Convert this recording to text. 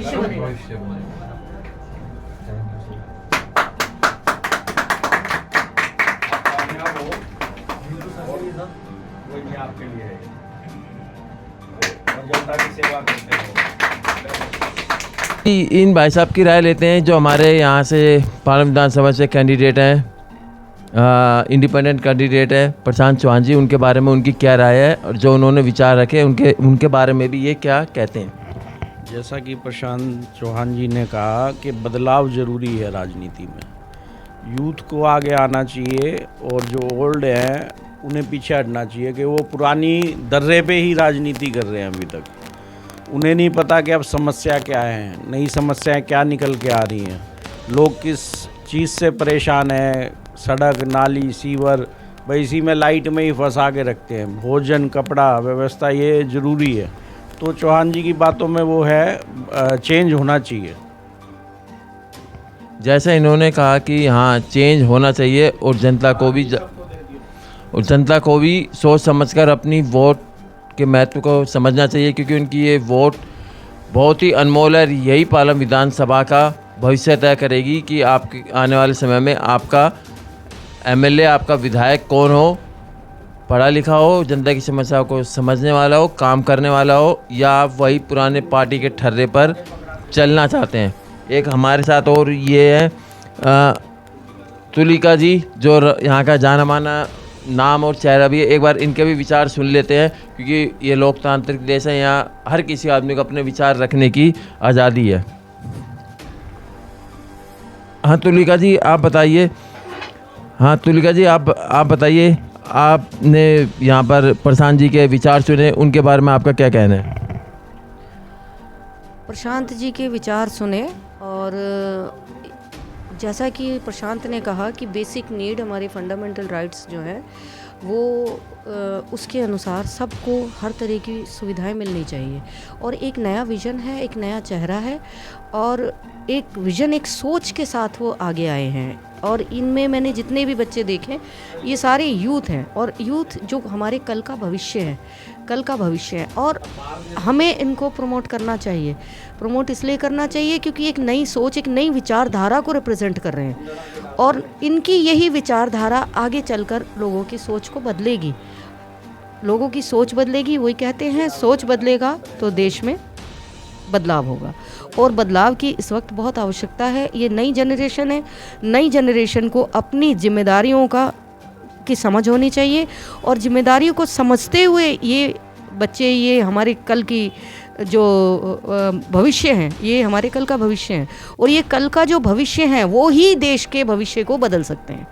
भविष्य बनेगा। Thank you sir. कामयाब हो, वही आपके लिए है और जनता की सेवा करते हो। इन भाई साहब की राय लेते हैं जो हमारे यहाँ से पार्लियामेंट विधानसभा से कैंडिडेट हैं, इंडिपेंडेंट कैंडिडेट है प्रशांत चौहान जी। उनके बारे में उनकी क्या राय है और जो उन्होंने विचार रखे उनके बारे में भी ये क्या कहते हैं। जैसा कि प्रशांत चौहान जी ने कहा कि बदलाव ज़रूरी है राजनीति में, यूथ को आगे आना चाहिए और जो ओल्ड हैं उन्हें पीछे हटना चाहिए कि वो पुरानी दर्रे पे ही राजनीति कर रहे हैं अभी तक। उन्हें नहीं पता कि अब समस्या क्या है, नई समस्याएं क्या निकल के आ रही हैं, लोग किस चीज़ से परेशान हैं, सड़क नाली सीवर, भाई इसी में लाइट में ही फंसा के रखते हैं। भोजन कपड़ा व्यवस्था ये ज़रूरी है। तो चौहान जी की बातों में वो है चेंज होना चाहिए। जैसे इन्होंने कहा कि हाँ चेंज होना चाहिए और जनता को भी सोच समझकर अपनी वोट के महत्व को समझना चाहिए, क्योंकि उनकी ये वोट बहुत ही अनमोल है। यही पार्लियामेंट विधानसभा का भविष्य तय करेगी कि आपके आने वाले समय में आपका एमएलए, आपका विधायक कौन हो, पढ़ा लिखा हो, जनता की समस्याओं को समझने वाला हो, काम करने वाला हो, या आप वही पुराने पार्टी के ठर्रे पर चलना चाहते हैं। एक हमारे साथ और ये है तुलिका जी, जो यहाँ का जाना माना नाम और चेहरा भी है। एक बार इनके भी विचार सुन लेते हैं, क्योंकि ये लोकतांत्रिक देश है, यहाँ हर किसी आदमी को अपने विचार रखने की आज़ादी है। हाँ तुलिका जी आप बताइए। हाँ तुलिका जी आप बताइए, आपने यहाँ पर प्रशांत जी के विचार सुने, उनके बारे में आपका क्या कहना है। प्रशांत जी के विचार सुने और जैसा कि प्रशांत ने कहा कि बेसिक नीड हमारे फंडामेंटल राइट्स जो है वो उसके अनुसार सबको हर तरह की सुविधाएं मिलनी चाहिए। और एक नया विज़न है, एक नया चेहरा है और एक विज़न, एक सोच के साथ वो आगे आए हैं। और इनमें मैंने जितने भी बच्चे देखे ये सारे यूथ हैं और यूथ जो हमारे कल का भविष्य है, और हमें इनको प्रमोट करना चाहिए। प्रमोट इसलिए करना चाहिए क्योंकि एक नई सोच, एक नई विचारधारा को रिप्रेजेंट कर रहे हैं और इनकी यही विचारधारा आगे चलकर लोगों की सोच को बदलेगी। लोगों की सोच बदलेगी, वही कहते हैं सोच बदलेगा तो देश में बदलाव होगा और बदलाव की इस वक्त बहुत आवश्यकता है। ये नई जनरेशन है, नई जनरेशन को अपनी जिम्मेदारियों की समझ होनी चाहिए और जिम्मेदारियों को समझते हुए ये बच्चे, ये हमारे कल की जो भविष्य हैं, ये हमारे कल का भविष्य है और ये कल का जो भविष्य है वो ही देश के भविष्य को बदल सकते हैं।